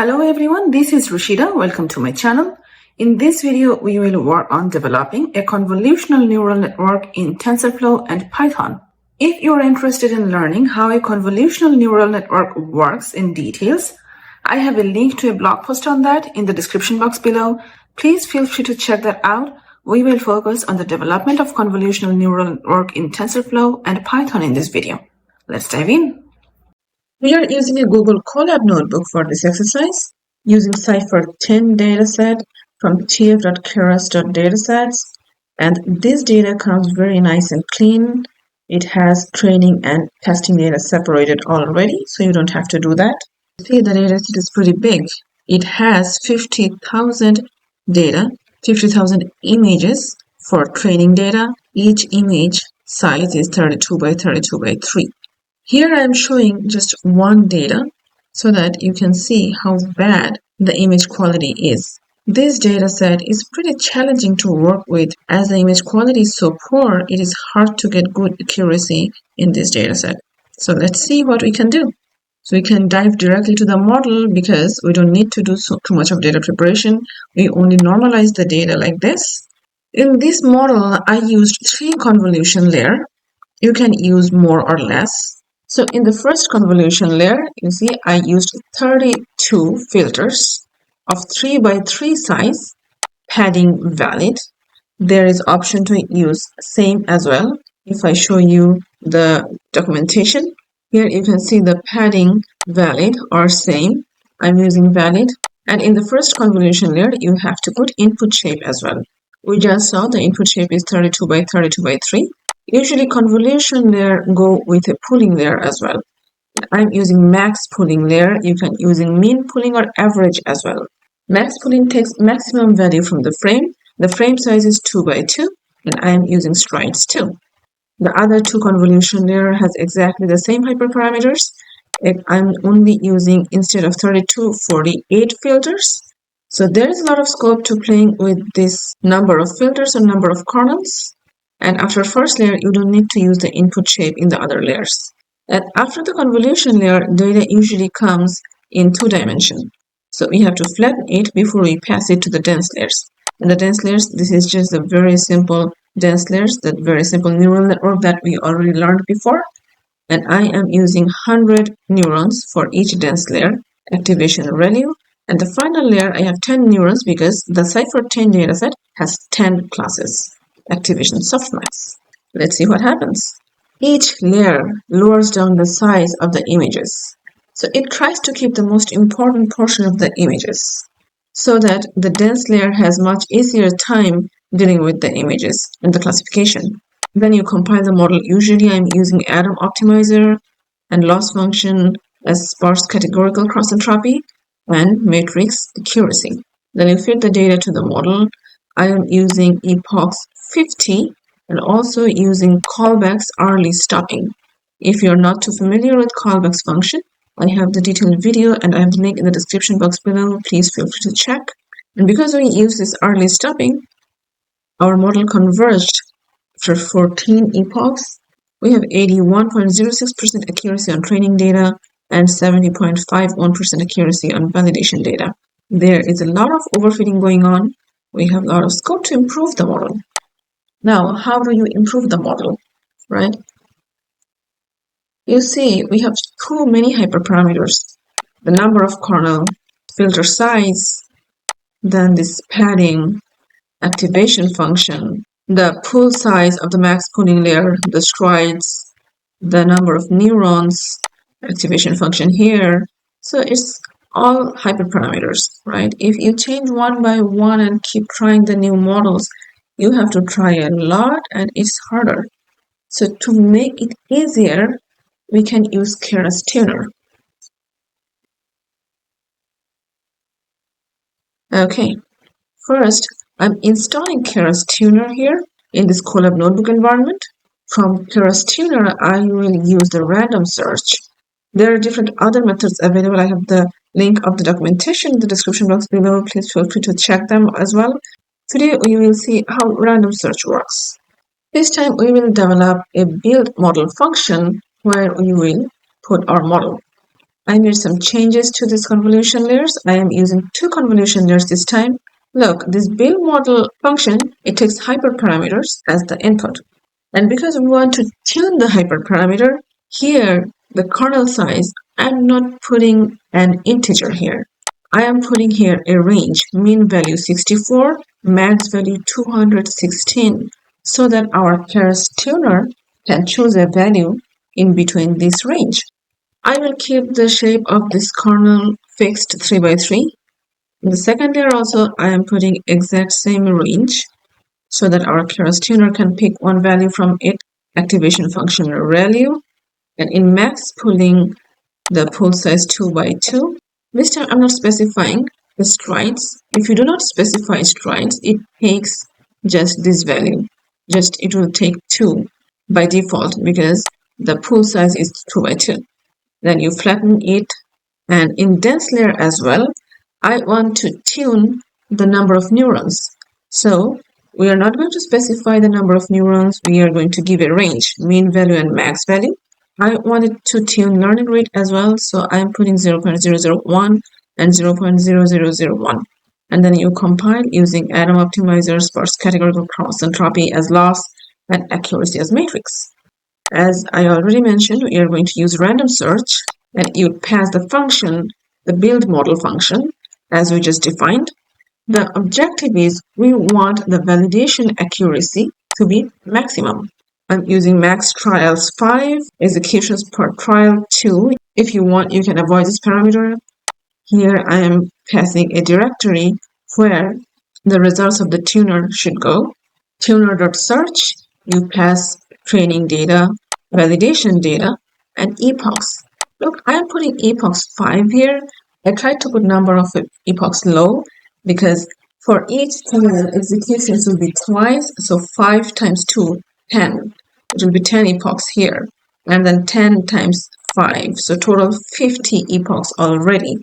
Hello everyone, this is Rashida. Welcome to my channel. In this video, we will work on developing a convolutional neural network in TensorFlow and Python. If you're interested in learning how a convolutional neural network works in details, I have a link to a blog post on that in the description box below. Please feel free to check that out. We will focus on the development of convolutional neural network in TensorFlow and Python in this video. Let's dive in. We are using a Google Colab notebook for this exercise, using Cypher10 dataset from tf.keras.datasets, and this data comes very nice and clean. It has training and testing data separated already, so you don't have to do that. See, the dataset is pretty big. It has 50,000 data, 50,000 images for training data. Each image size is 32 by 32 by 3. Here I am showing just one data so that you can see how bad the image quality is. This data set is pretty challenging to work with. As the image quality is so poor, it is hard to get good accuracy in this data set. So let's see what we can do. So we can dive directly to the model because we don't need to do too much of data preparation. We only normalize the data like this. In this model, I used 3 convolution layers. You can use more or less. So in the first convolution layer, you see I used 32 filters of 3 by 3 size, padding valid. There is option to use same as well. If I show you the documentation, here you can see the padding valid or same. I'm using valid. And in the first convolution layer, you have to put input shape as well. We just saw the input shape is 32 by 32 by 3. Usually convolution layer go with a pooling layer as well. I'm using max pooling layer. You can using mean pooling or average as well. Max pooling takes maximum value from the frame. The frame size is 2 by 2 and I am using strides too. The other 2 convolution layer has exactly the same hyperparameters. I'm only using instead of 32, 48 filters. So there is a lot of scope to playing with this number of filters or number of kernels. And after first layer, you don't need to use the input shape in the other layers. And after the convolution layer, data usually comes in 2 dimensions. So we have to flatten it before we pass it to the dense layers. And the dense layers, this is just a very simple dense layers, that very simple neural network that we already learned before. And I am using 100 neurons for each dense layer, activation ReLU. And the final layer, I have 10 neurons because the Cypher10 dataset has 10 classes. Activation softmax. Let's see what happens. Each layer lowers down the size of the images. So it tries to keep the most important portion of the images so that the dense layer has much easier time dealing with the images and the classification. Then you compile the model. Usually I'm using Adam optimizer and loss function as sparse categorical cross entropy and matrix accuracy. Then you feed the data to the model. I am using epochs 50 and also using callbacks early stopping. If you're not too familiar with callbacks function, I have the detailed video and I have the link in the description box below. Please feel free to check. And because we use this early stopping, our model converged for 14 epochs. We have 81.06% accuracy on training data and 70.51% accuracy on validation data. There is a lot of overfitting going on. We have a lot of scope to improve the model. Now, how do you improve the model, right? You see, we have too many hyperparameters. The number of kernel, filter size, then this padding, activation function, the pool size of the max pooling layer, the strides, the number of neurons, activation function here. So it's all hyperparameters, right? If you change one by one and keep trying the new models, you have to try a lot and it's harder. So to make it easier, we can use KerasTuner. Okay, first I'm installing KerasTuner here in this Colab notebook environment. From KerasTuner, I will use the random search. There are different other methods available. I have the link of the documentation in the description box below. Please feel free to check them as well. Today we will see how random search works. This time we will develop a build model function where we will put our model. I made some changes to these convolution layers. I am using 2 convolution layers this time. Look, this build model function, it takes hyperparameters as the input. And because we want to tune the hyperparameter, here the kernel size, I'm not putting an integer here. I am putting here a range, min value 64, max value 216, so that our KerasTuner can choose a value in between this range. I will keep the shape of this kernel fixed 3 by 3. In the second layer also, I am putting exact same range so that our KerasTuner can pick one value from it, activation function ReLU, and in max pulling the pull size 2 by 2. This time I'm not specifying the strides. If you do not specify strides, it takes just this value. It will take 2 by default because the pull size is 2 by 2. Then you flatten it, and in dense layer as well, I want to tune the number of neurons. So we are not going to specify the number of neurons. We are going to give a range, mean value and max value. I wanted to tune learning rate as well, so I'm putting 0.001 and 0.0001. And then you compile using Adam optimizer, sparse categorical cross entropy as loss, and accuracy as matrix. As I already mentioned, we are going to use random search, and you pass the function, the build model function, as we just defined. The objective is we want the validation accuracy to be maximum. I'm using max trials 5, executions per trial 2. If you want, you can avoid this parameter. Here I am passing a directory where the results of the tuner should go. Tuner.search, you pass training data, validation data, and epochs. Look, I am putting epochs 5 here. I tried to put number of epochs low because for each trial, executions will be twice, so 5 times 2, 10. It will be 10 epochs here, and then 10 times 5, so total 50 epochs already.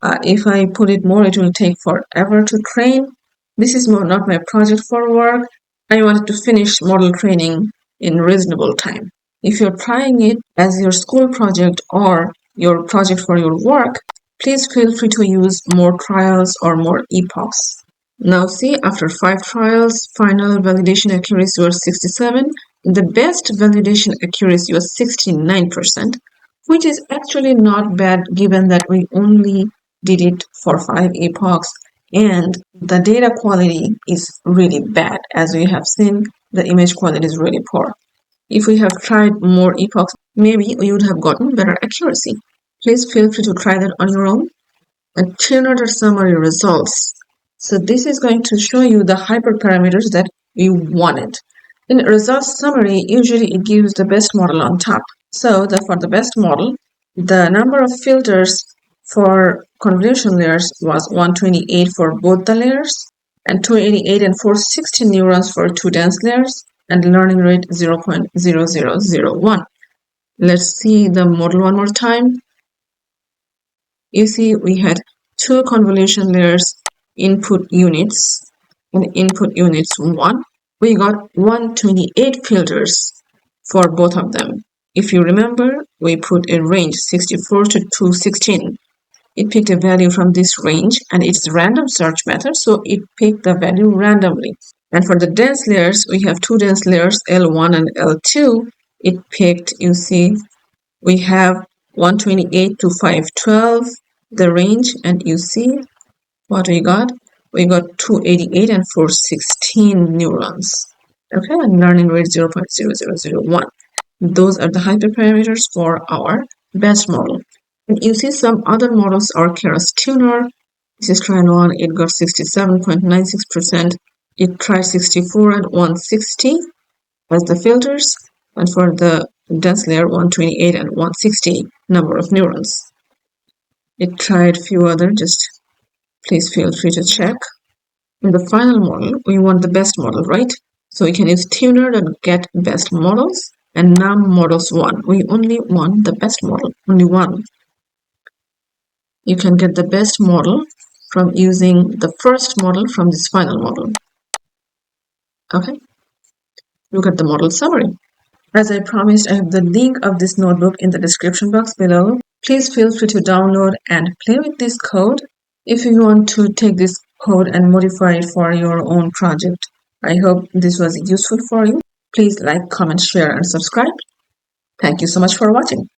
If I put it more, it will take forever to train. This is not my project for work. I wanted to finish model training in reasonable time. If you're trying it as your school project or your project for your work, please feel free to use more trials or more epochs. Now see, after 5 trials, final validation accuracy was 67. The best validation accuracy was 69%, which is actually not bad given that we only did it for 5 epochs, and the data quality is really bad. As we have seen, the image quality is really poor. If we have tried more epochs, maybe we would have gotten better accuracy. Please feel free to try that on your own. And tuner summary results. So this is going to show you the hyperparameters that we wanted. In results summary, usually it gives the best model on top. So for the best model, the number of filters for convolution layers was 128 for both the layers, and 288 and 460 neurons for 2 dense layers, and learning rate 0.0001. Let's see the model one more time. You see we had 2 convolution layers input units, and input units 1. We got 128 filters for both of them. If you remember, we put a range 64 to 216. It picked a value from this range, and it's random search method, so it picked the value randomly. And for the dense layers, we have 2 dense layers, L1 and L2. It picked, you see, we have 128 to 512, the range, and you see what we got. We got 288 and 416 neurons. Okay, and learning rate 0.0001. Those are the hyperparameters for our best model. And you see some other models are KerasTuner. This is trial 1, it got 67.96%. It tried 64 and 160 as the filters, and for the dense layer 128 and 160 number of neurons. It tried few other, just please feel free to check. In the final model, we want the best model, right? So we can use tuner to get best models, and num models 1. We only want the best model, only one. You can get the best model from using the first model from this final model. Okay, look at the model summary. As I promised, I have the link of this notebook in the description box below. Please feel free to download and play with this code if you want to take this code and modify it for your own project. I hope this was useful for you. Please like, comment, share, and subscribe. Thank you so much for watching.